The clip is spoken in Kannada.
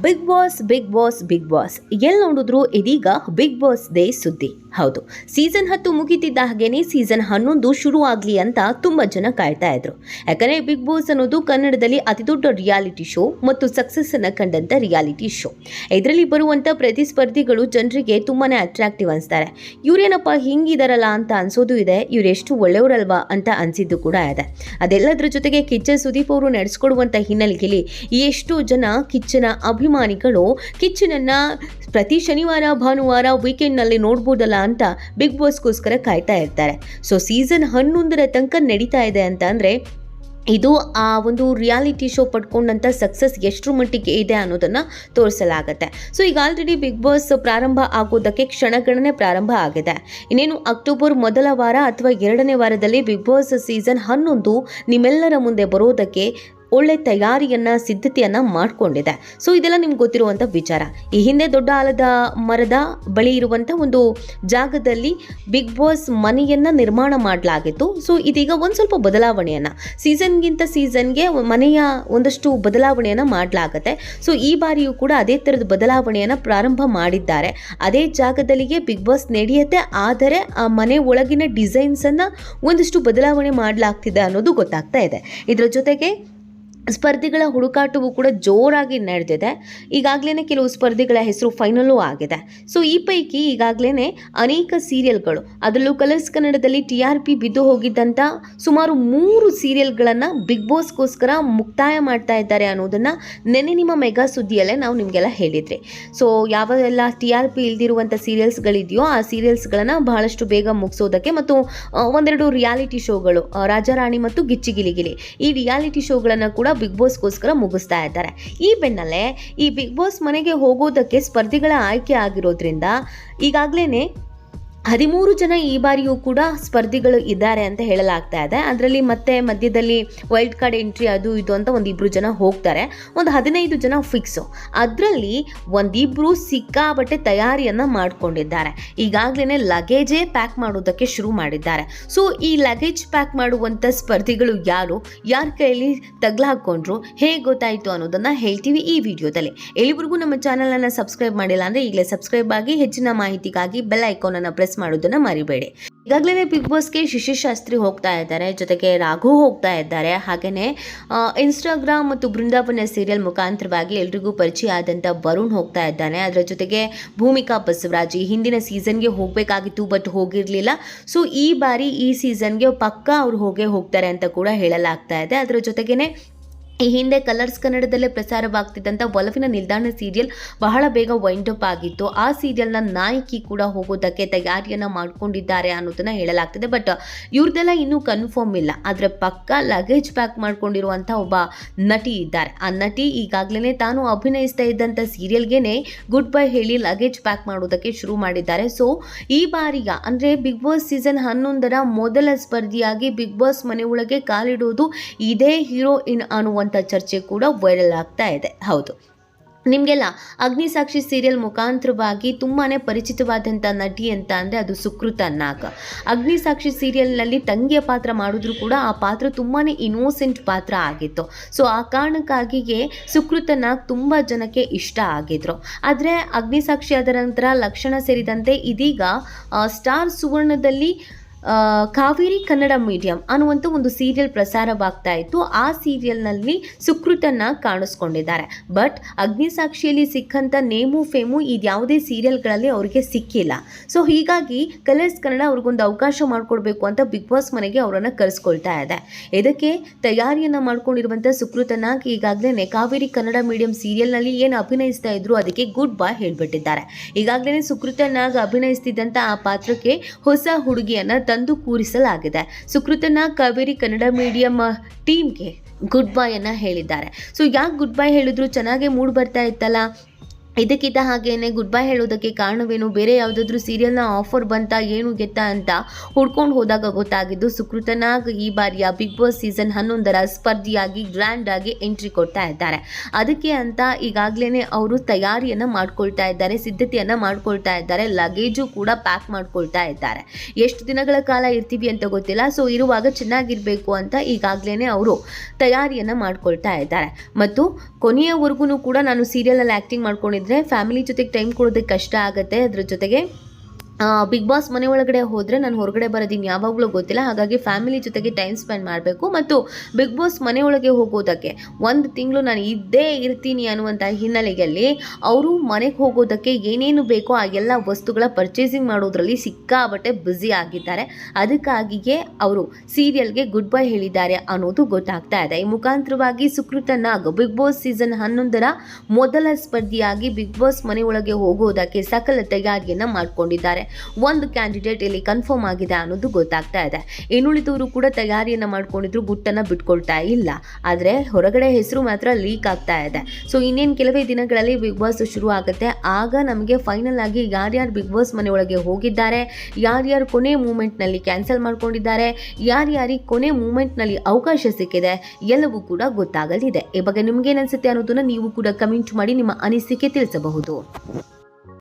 ಬಿಗ್ ಬಾಸ್ ಎಲ್ಲಿ ನೋಡಿದ್ರು ಇದೀಗ ಬಿಗ್ ಬಾಸ್ ದೇ ಸುದ್ದಿ. ಹೌದು, ಸೀಸನ್ 10 ಮುಗಿತಿದ್ದ ಹಾಗೇನೆ ಸೀಸನ್ 11 ಶುರು ಆಗಲಿ ಅಂತ ತುಂಬಾ ಜನ ಕಾಯ್ತಾ ಇದ್ರು. ಯಾಕಂದ್ರೆ ಬಿಗ್ ಬಾಸ್ ಅನ್ನೋದು ಕನ್ನಡದಲ್ಲಿ ಅತಿ ದೊಡ್ಡ ರಿಯಾಲಿಟಿ ಶೋ ಮತ್ತು ಸಕ್ಸಸ್ ಅನ್ನ ಕಂಡಂತ ರಿಯಾಲಿಟಿ ಶೋ. ಇದರಲ್ಲಿ ಬರುವಂತ ಪ್ರತಿಸ್ಪರ್ಧಿಗಳು ಜನರಿಗೆ ತುಂಬಾನೇ ಅಟ್ರಾಕ್ಟಿವ್ ಅನ್ಸ್ತಾರೆ. ಇವ್ರೇನಪ್ಪ ಹಿಂಗಿದಾರಲ್ಲ ಅಂತ ಅನ್ಸೋದು ಇದೆ, ಇವ್ರೆಷ್ಟು ಒಳ್ಳೆಯವರಲ್ವಾ ಅಂತ ಅನ್ಸಿದ್ದು ಕೂಡ ಇದೆ. ಅದೆಲ್ಲದ್ರ ಜೊತೆಗೆ ಕಿಚ್ಚ ಸುದೀಪ್ ಅವರು ನಡೆಸ್ಕೊಡುವಂತ ಹಿನ್ನೆಲೆಯಲ್ಲಿ ಎಷ್ಟೋ ಜನ ಕಿಚ್ಚನ ಅಭಿಮಾನಿಗಳು ಕಿಚ್ಚನನ್ನ ಪ್ರತಿ ಶನಿವಾರ ಭಾನುವಾರ ವೀಕೆಂಡ್ನಲ್ಲಿ ನೋಡ್ಬೋದಲ್ಲ ಅಂತ ಬಿಗ್ ಬಾಸ್ಗೋಸ್ಕರ ಕಾಯ್ತಾ ಇರ್ತಾರೆ. ಸೊ ಸೀಸನ್ 11ರ ತನಕ ನಡೀತಾ ಇದೆ ಅಂತ ಅಂದರೆ ಇದು ಆ ಒಂದು ರಿಯಾಲಿಟಿ ಶೋ ಪಡ್ಕೊಂಡಂಥ ಸಕ್ಸಸ್ ಎಷ್ಟರ ಮಟ್ಟಿಗೆ ಇದೆ ಅನ್ನೋದನ್ನು ತೋರಿಸಲಾಗುತ್ತೆ. ಸೊ ಈಗ ಆಲ್ರೆಡಿ ಬಿಗ್ ಬಾಸ್ ಪ್ರಾರಂಭ ಆಗೋದಕ್ಕೆ ಕ್ಷಣಗಣನೆ ಪ್ರಾರಂಭ ಆಗಿದೆ. ಇನ್ನೇನು ಅಕ್ಟೋಬರ್ ಮೊದಲ ವಾರ ಅಥವಾ 2ನೇ ವಾರದಲ್ಲಿ ಬಿಗ್ ಬಾಸ್ ಸೀಸನ್ 11 ನಿಮ್ಮೆಲ್ಲರ ಮುಂದೆ ಬರೋದಕ್ಕೆ ಒಳ್ಳೆ ಸಿದ್ಧತೆಯನ್ನು ಮಾಡಿಕೊಂಡಿದೆ. ಸೊ ಇದೆಲ್ಲ ನಿಮ್ಗೆ ಗೊತ್ತಿರುವಂಥ ವಿಚಾರ. ಈ ಹಿಂದೆ ದೊಡ್ಡ ಆಲದ ಮರದ ಬಳಿ ಇರುವಂಥ ಒಂದು ಜಾಗದಲ್ಲಿ ಬಿಗ್ ಬಾಸ್ ಮನೆಯನ್ನು ನಿರ್ಮಾಣ ಮಾಡಲಾಗಿತ್ತು. ಸೊ ಇದೀಗ ಒಂದು ಸ್ವಲ್ಪ ಬದಲಾವಣೆಯನ್ನು ಸೀಸನ್ಗಿಂತ ಸೀಸನ್ಗೆ ಮನೆಯ ಒಂದಷ್ಟು ಬದಲಾವಣೆಯನ್ನು ಮಾಡಲಾಗುತ್ತೆ. ಸೊ ಈ ಬಾರಿಯೂ ಕೂಡ ಅದೇ ಥರದ ಬದಲಾವಣೆಯನ್ನು ಪ್ರಾರಂಭ ಮಾಡಿದ್ದಾರೆ. ಅದೇ ಜಾಗದಲ್ಲಿಗೆ ಬಿಗ್ ಬಾಸ್ ನಡೆಯುತ್ತೆ, ಆದರೆ ಆ ಮನೆ ಒಳಗಿನ ಡಿಸೈನ್ಸನ್ನು ಒಂದಷ್ಟು ಬದಲಾವಣೆ ಮಾಡಲಾಗ್ತಿದೆ ಅನ್ನೋದು ಗೊತ್ತಾಗ್ತಾ ಇದೆ. ಇದರ ಜೊತೆಗೆ ಸ್ಪರ್ಧಿಗಳ ಹುಡುಕಾಟವು ಕೂಡ ಜೋರಾಗಿ ನಡೆದಿದೆ. ಈಗಾಗಲೇ ಕೆಲವು ಸ್ಪರ್ಧಿಗಳ ಹೆಸರು ಫೈನಲ್ಲೂ ಆಗಿದೆ. ಸೊ ಈ ಪೈಕಿ ಈಗಾಗಲೇ ಅನೇಕ ಸೀರಿಯಲ್ಗಳು, ಅದರಲ್ಲೂ ಕಲರ್ಸ್ ಕನ್ನಡದಲ್ಲಿ TRP ಬಿದ್ದು ಹೋಗಿದ್ದಂಥ ಸುಮಾರು 3 ಸೀರಿಯಲ್ಗಳನ್ನು ಬಿಗ್ ಬಾಸ್ಗೋಸ್ಕರ ಮುಕ್ತಾಯ ಮಾಡ್ತಾ ಇದ್ದಾರೆ ಅನ್ನೋದನ್ನು ನೆನ್ನೆ ನಿಮ್ಮ ಮೆಗಾ ಸುದ್ದಿಯಲ್ಲೇ ನಾವು ನಿಮಗೆಲ್ಲ ಹೇಳಿದ್ರಿ. ಸೊ ಯಾವೆಲ್ಲ TRP ಇಲ್ದಿರುವಂಥ ಸೀರಿಯಲ್ಸ್ಗಳಿದೆಯೋ ಆ ಸೀರಿಯಲ್ಸ್ಗಳನ್ನು ಬಹಳಷ್ಟು ಬೇಗ ಮುಗಿಸೋದಕ್ಕೆ ಮತ್ತು ಒಂದೆರಡು ರಿಯಾಲಿಟಿ ಶೋಗಳು ರಾಜಾರಾಣಿ ಮತ್ತು ಗಿಚ್ಚಿಗಿಲಿಗಿಲಿ ಈ ರಿಯಾಲಿಟಿ ಶೋಗಳನ್ನು ಕೂಡ ಬಿಗ್ ಬಾಸ್ಗೋಸ್ಕರ ಮುಗಿಸ್ತಾ ಇದ್ದಾರೆ. ಈ ಬೆನ್ನಲ್ಲೇ ಈ ಬಿಗ್ ಬಾಸ್ ಮನೆಗೆ ಹೋಗೋದಕ್ಕೆ ಸ್ಪರ್ಧಿಗಳ ಆಯ್ಕೆ ಆಗಿರೋದ್ರಿಂದ ಈಗಾಗಲೇ 13 ಜನ ಈ ಬಾರಿಯೂ ಕೂಡ ಸ್ಪರ್ಧಿಗಳು ಇದ್ದಾರೆ ಅಂತ ಹೇಳಲಾಗ್ತಾ ಇದೆ. ಅದರಲ್ಲಿ ಮತ್ತೆ ಮಧ್ಯದಲ್ಲಿ ವೈಲ್ಡ್ ಕಾರ್ಡ್ ಎಂಟ್ರಿ ಅದು ಇದು ಅಂತ ಒಂದಿಬ್ರು ಜನ ಹೋಗ್ತಾರೆ. ಒಂದು 15 ಜನ ಫಿಕ್ಸು. ಅದರಲ್ಲಿ ಒಂದಿಬ್ರು ಸಿಕ್ಕಾಬಟ್ಟೆ ತಯಾರಿಯನ್ನು ಮಾಡಿಕೊಂಡಿದ್ದಾರೆ. ಈಗಾಗಲೇ ಲಗೇಜೇ ಪ್ಯಾಕ್ ಮಾಡೋದಕ್ಕೆ ಶುರು ಮಾಡಿದ್ದಾರೆ. ಸೊ ಈ ಲಗೇಜ್ ಪ್ಯಾಕ್ ಮಾಡುವಂಥ ಸ್ಪರ್ಧಿಗಳು ಯಾರ ಕೈಯಲ್ಲಿ ತಗ್ಲಾಕೊಂಡ್ರು, ಹೇಗೆ ಗೊತ್ತಾಯಿತು ಅನ್ನೋದನ್ನು ಹೇಳ್ತೀವಿ ಈ ವಿಡಿಯೋದಲ್ಲಿ. ಎಲ್ಲಿವರೆಗೂ ನಮ್ಮ ಚಾನಲನ್ನು ಸಬ್ಸ್ಕ್ರೈಬ್ ಮಾಡಿಲ್ಲ ಅಂದರೆ ಈಗಲೇ ಸಬ್ಸ್ಕ್ರೈಬ್ ಆಗಿ ಹೆಚ್ಚಿನ ಮಾಹಿತಿಗಾಗಿ ಬೆಲ್ ಐಕಾನನ್ನು ಪ್ರೆಸ್ ಮಾಡೋದನ್ನ ಮರಿಬೇಡಿ. ಈಗಾಗಲೇ ಬಿಗ್ ಬಾಸ್ಗೆ ಶಿಶಿರ್ ಶಾಸ್ತ್ರಿ ಹೋಗ್ತಾ ಇದ್ದಾರೆ, ಜೊತೆಗೆ ರಾಘು ಹೋಗ್ತಾ ಇದ್ದಾರೆ. ಹಾಗೆಯೇ ಇನ್ಸ್ಟಾಗ್ರಾಮ್ ಮತ್ತು ಬೃಂದಾವನ ಸೀರಿಯಲ್ ಮುಖಾಂತರವಾಗಿ ಎಲ್ರಿಗೂ ಪರಿಚಯ ಆದಂಥ ವರುಣ್ ಹೋಗ್ತಾ ಇದ್ದಾನೆ. ಅದರ ಜೊತೆಗೆ ಭೂಮಿಕಾ ಬಸವರಾಜ್ ಹಿಂದಿನ ಸೀಸನ್ಗೆ ಹೋಗಬೇಕಾಗಿತ್ತು, ಬಟ್ ಹೋಗಿರಲಿಲ್ಲ. ಸೊ ಈ ಬಾರಿ ಈ ಸೀಸನ್ಗೆ ಪಕ್ಕಾ ಅವ್ರು ಹೋಗ್ತಾರೆ ಅಂತ ಕೂಡ ಹೇಳಲಾಗ್ತಾ ಇದೆ. ಅದರ ಜೊತೆಗೇನೆ ಈ ಹಿಂದೆ ಕಲರ್ಸ್ ಕನ್ನಡದಲ್ಲೇ ಪ್ರಸಾರವಾಗ್ತಿದ್ದಂಥ ಒಲವಿನ ನಿಲ್ದಾಣ ಸೀರಿಯಲ್ ಬಹಳ ಬೇಗ ವೈಂಡ್ ಅಪ್ ಆಗಿತ್ತು. ಆ ಸೀರಿಯಲ್ನ ನಾಯಕಿ ಕೂಡ ಹೋಗೋದಕ್ಕೆ ತಯಾರಿಯನ್ನು ಮಾಡ್ಕೊಂಡಿದ್ದಾರೆ ಅನ್ನೋದನ್ನ ಹೇಳಲಾಗ್ತಿದೆ. ಬಟ್ ಇವ್ರದ್ದೆಲ್ಲ ಇನ್ನೂ ಕನ್ಫರ್ಮ್ ಇಲ್ಲ. ಆದರೆ ಪಕ್ಕ ಲಗೇಜ್ ಪ್ಯಾಕ್ ಮಾಡ್ಕೊಂಡಿರುವಂಥ ಒಬ್ಬ ನಟಿ ಇದ್ದಾರೆ. ಆ ನಟಿ ಈಗಾಗಲೇ ತಾನು ಅಭಿನಯಿಸ್ತಾ ಇದ್ದಂಥ ಸೀರಿಯಲ್ಗೆ ಗುಡ್ ಬೈ ಹೇಳಿ ಲಗೇಜ್ ಪ್ಯಾಕ್ ಮಾಡೋದಕ್ಕೆ ಶುರು ಮಾಡಿದ್ದಾರೆ. ಸೊ ಈ ಬಾರಿಯ ಅಂದರೆ ಬಿಗ್ ಬಾಸ್ ಸೀಸನ್ 11ರ ಮೊದಲ ಸ್ಪರ್ಧಿಯಾಗಿ ಬಿಗ್ ಬಾಸ್ ಮನೆ ಒಳಗೆ ಕಾಲಿಡೋದು ಇದೇ ಹೀರೋಯಿನ್ ಅನ್ನುವ ಚರ್ಚೆ ಕೂಡ ವೈರಲ್ ಆಗ್ತಾ ಇದೆ. ಹೌದು, ನಿಮಗೆಲ್ಲ ಅಗ್ನಿಸಾಕ್ಷಿ ಸೀರಿಯಲ್ ಮುಖಾಂತರವಾಗಿ ತುಂಬಾ ಪರಿಚಿತವಾದಂಥ ನಟಿ ಅಂತ ಅಂದರೆ ಅದು ಸುಕೃತ ನಾಗ್. ಅಗ್ನಿಸಾಕ್ಷಿ ಸೀರಿಯಲ್ನಲ್ಲಿ ತಂಗಿಯ ಪಾತ್ರ ಮಾಡಿದ್ರು ಕೂಡ ಆ ಪಾತ್ರ ತುಂಬಾ ಇನ್ನೋಸೆಂಟ್ ಪಾತ್ರ ಆಗಿತ್ತು. ಸೊ ಆ ಕಾರಣಕ್ಕಾಗಿಯೇ ಸುಕೃತ ನಾಗ್ ತುಂಬ ಜನಕ್ಕೆ ಇಷ್ಟ ಆಗಿದ್ರು. ಆದರೆ ಅಗ್ನಿಸಾಕ್ಷಿ ಅದರ ನಂತರ ಲಕ್ಷಣ ಸೇರಿದಂತೆ ಇದೀಗ ಸ್ಟಾರ್ ಸುವರ್ಣದಲ್ಲಿ ಕಾವೇರಿ ಕನ್ನಡ ಮೀಡಿಯಂ ಅನ್ನುವಂಥ ಒಂದು ಸೀರಿಯಲ್ ಪ್ರಸಾರವಾಗ್ತಾ ಇತ್ತು. ಆ ಸೀರಿಯಲ್ನಲ್ಲಿ ಸುಕೃತನ್ನ ಕಾಣಿಸ್ಕೊಂಡಿದ್ದಾರೆ. ಬಟ್ ಅಗ್ನಿಸಾಕ್ಷಿಯಲ್ಲಿ ಸಿಕ್ಕಂಥ ನೇಮು ಫೇಮು ಇದ್ಯಾವುದೇ ಸೀರಿಯಲ್ಗಳಲ್ಲಿ ಅವರಿಗೆ ಸಿಕ್ಕಿಲ್ಲ. ಸೊ ಹೀಗಾಗಿ ಕಲರ್ಸ್ ಕನ್ನಡ ಅವ್ರಿಗೊಂದು ಅವಕಾಶ ಮಾಡಿಕೊಡ್ಬೇಕು ಅಂತ ಬಿಗ್ ಬಾಸ್ ಮನೆಗೆ ಅವರನ್ನು ಕರೆಸ್ಕೊಳ್ತಾ ಇದೆ. ಇದಕ್ಕೆ ತಯಾರಿಯನ್ನು ಮಾಡ್ಕೊಂಡಿರುವಂಥ ಸುಕೃತನ ಈಗಾಗಲೇ ಕಾವೇರಿ ಕನ್ನಡ ಮೀಡಿಯಂ ಸೀರಿಯಲ್ನಲ್ಲಿ ಏನು ಅಭಿನಯಿಸ್ತಾ ಇದ್ರು ಅದಕ್ಕೆ ಗುಡ್ ಬೈ ಹೇಳ್ಬಿಟ್ಟಿದ್ದಾರೆ. ಈಗಾಗಲೇ ಸುಕೃತನಾಗ್ ಅಭಿನಯಿಸ್ತಿದ್ದಂಥ ಆ ಪಾತ್ರಕ್ಕೆ ಹೊಸ ಹುಡುಗಿಯನ್ನು ತಂದು ಕೂರಿಸಲಾಗಿದೆ. ಸುಕೃತನ ಕಾವೇರಿ ಕನ್ನಡ ಮೀಡಿಯಂ ಟೀಮ್ಗೆ ಗುಡ್ ಬೈ ಅನ್ನ ಹೇಳಿದ್ದಾರೆ. ಸೊ ಯಾಕೆ ಗುಡ್ ಬೈ ಹೇಳಿದ್ರು, ಚೆನ್ನಾಗೇ ಮೂಡ್ ಬರ್ತಾ ಇತ್ತಲ್ಲ, ಇದಕ್ಕಿದ್ದ ಹಾಗೇನೆ ಗುಡ್ ಬೈ ಹೇಳೋದಕ್ಕೆ ಕಾರಣವೇನು, ಬೇರೆ ಯಾವುದಾದ್ರೂ ಸೀರಿಯಲ್ನ ಆಫರ್ ಬಂತ ಏನು ಗೆತ್ತ ಅಂತ ಹುಡ್ಕೊಂಡು ಹೋದಾಗ ಗೊತ್ತಾಗಿದ್ದು ಸುಕೃತನಾಗ್ ಈ ಬಾರಿಯ ಬಿಗ್ ಬಾಸ್ ಸೀಸನ್ 11ರ ಸ್ಪರ್ಧಿಯಾಗಿ ಗ್ರ್ಯಾಂಡ್ ಆಗಿ ಎಂಟ್ರಿ ಕೊಡ್ತಾ ಇದ್ದಾರೆ. ಅದಕ್ಕೆ ಅಂತ ಈಗಾಗಲೇ ಅವರು ತಯಾರಿಯನ್ನು ಮಾಡ್ಕೊಳ್ತಾ ಇದ್ದಾರೆ, ಸಿದ್ಧತೆಯನ್ನು ಮಾಡ್ಕೊಳ್ತಾ ಇದ್ದಾರೆ, ಲಗೇಜು ಕೂಡ ಪ್ಯಾಕ್ ಮಾಡ್ಕೊಳ್ತಾ ಇದ್ದಾರೆ. ಎಷ್ಟು ದಿನಗಳ ಕಾಲ ಇರ್ತೀವಿ ಅಂತ ಗೊತ್ತಿಲ್ಲ, ಸೊ ಇರುವಾಗ ಚೆನ್ನಾಗಿರಬೇಕು ಅಂತ ಈಗಾಗಲೇ ಅವರು ತಯಾರಿಯನ್ನು ಮಾಡ್ಕೊಳ್ತಾ ಇದ್ದಾರೆ. ಮತ್ತು ಕೊನೆಯವರೆಗೂ ಕೂಡ ನಾನು ಸೀರಿಯಲಲ್ಲಿ ಆ್ಯಕ್ಟಿಂಗ್ ಮಾಡ್ಕೊಂಡಿದ್ದೆ, ಫ್ಯಾಮಿಲಿ ಜೊತೆಗೆ ಟೈಮ್ ಕೊಡೋದಕ್ಕೆ ಕಷ್ಟ ಆಗುತ್ತೆ. ಅದ್ರ ಜೊತೆಗೆ ಬಿಗ್ ಬಾಸ್ ಮನೆ ಒಳಗಡೆ ಹೋದರೆ ನಾನು ಹೊರಗಡೆ ಬರೋದಿನ್ನು ಯಾವಾಗಲೂ ಗೊತ್ತಿಲ್ಲ, ಹಾಗಾಗಿ ಫ್ಯಾಮಿಲಿ ಜೊತೆಗೆ ಟೈಮ್ ಸ್ಪೆಂಡ್ ಮಾಡಬೇಕು. ಮತ್ತು ಬಿಗ್ ಬಾಸ್ ಮನೆ ಒಳಗೆ ಹೋಗೋದಕ್ಕೆ 1 ತಿಂಗಳು ನಾನು ಇದ್ದೇ ಇರ್ತೀನಿ ಅನ್ನುವಂಥ ಹಿನ್ನೆಲೆಯಲ್ಲಿ ಅವರು ಮನೆಗೆ ಹೋಗೋದಕ್ಕೆ ಏನೇನು ಬೇಕೋ ಆ ಎಲ್ಲ ವಸ್ತುಗಳ ಪರ್ಚೇಸಿಂಗ್ ಮಾಡೋದ್ರಲ್ಲಿ ಸಿಕ್ಕಾಬಟ್ಟೆ ಬ್ಯುಸಿ ಆಗಿದ್ದಾರೆ. ಅದಕ್ಕಾಗಿಯೇ ಅವರು ಸೀರಿಯಲ್ಗೆ ಗುಡ್ ಬೈ ಹೇಳಿದ್ದಾರೆ ಅನ್ನೋದು ಗೊತ್ತಾಗ್ತಾ ಇದೆ. ಈ ಮುಖಾಂತರವಾಗಿ ಸುಕೃತನಾಗ್ ಬಿಗ್ ಬಾಸ್ ಸೀಸನ್ 11ರ ಮೊದಲ ಸ್ಪರ್ಧಿಯಾಗಿ ಬಿಗ್ ಬಾಸ್ ಮನೆ ಒಳಗೆ ಹೋಗೋದಕ್ಕೆ ಸಕಲ ತಯಾರಿಯನ್ನು ಮಾಡಿಕೊಂಡಿದ್ದಾರೆ. ಒಂದು ಕ್ಯಾಂಡಿಡೇಟ್ ಇಲ್ಲಿ ಕನ್ಫರ್ಮ್ ಆಗಿದೆ ಅನ್ನೋದು ಗೊತ್ತಾಗ್ತಾ ಇದೆ. ಇನ್ನುಳಿದವರು ಕೂಡ ತಯಾರಿಯನ್ನು ಮಾಡ್ಕೊಂಡಿದ್ರು, ಗುಟ್ಟನ್ನು ಬಿಟ್ಕೊಳ್ತಾ ಇಲ್ಲ. ಆದರೆ ಹೊರಗಡೆ ಹೆಸರು ಮಾತ್ರ ಲೀಕ್ ಆಗ್ತಾ ಇದೆ. ಸೊ ಇನ್ನೇನು ಕೆಲವೇ ದಿನಗಳಲ್ಲಿ ಬಿಗ್ ಬಾಸ್ ಶುರು ಆಗುತ್ತೆ. ಆಗ ನಮಗೆ ಫೈನಲ್ ಆಗಿ ಯಾರ್ಯಾರು ಬಿಗ್ ಬಾಸ್ ಮನೆ ಒಳಗೆ ಹೋಗಿದ್ದಾರೆ, ಯಾರ್ಯಾರು ಕೊನೆ ಮೂಮೆಂಟ್ನಲ್ಲಿ ಕ್ಯಾನ್ಸಲ್ ಮಾಡ್ಕೊಂಡಿದ್ದಾರೆ, ಯಾರ್ಯಾರಿಗೆ ಕೊನೆ ಮೂಮೆಂಟ್ನಲ್ಲಿ ಅವಕಾಶ ಸಿಕ್ಕಿದೆ, ಎಲ್ಲವೂ ಕೂಡ ಗೊತ್ತಾಗಲಿದೆ. ಈ ಬಗ್ಗೆ ನಿಮ್ಗೇನು ಅನಿಸುತ್ತೆ ಅನ್ನೋದನ್ನು ನೀವು ಕೂಡ ಕಮೆಂಟ್ ಮಾಡಿ ನಿಮ್ಮ ಅನಿಸಿಕೆ ತಿಳಿಸಬಹುದು.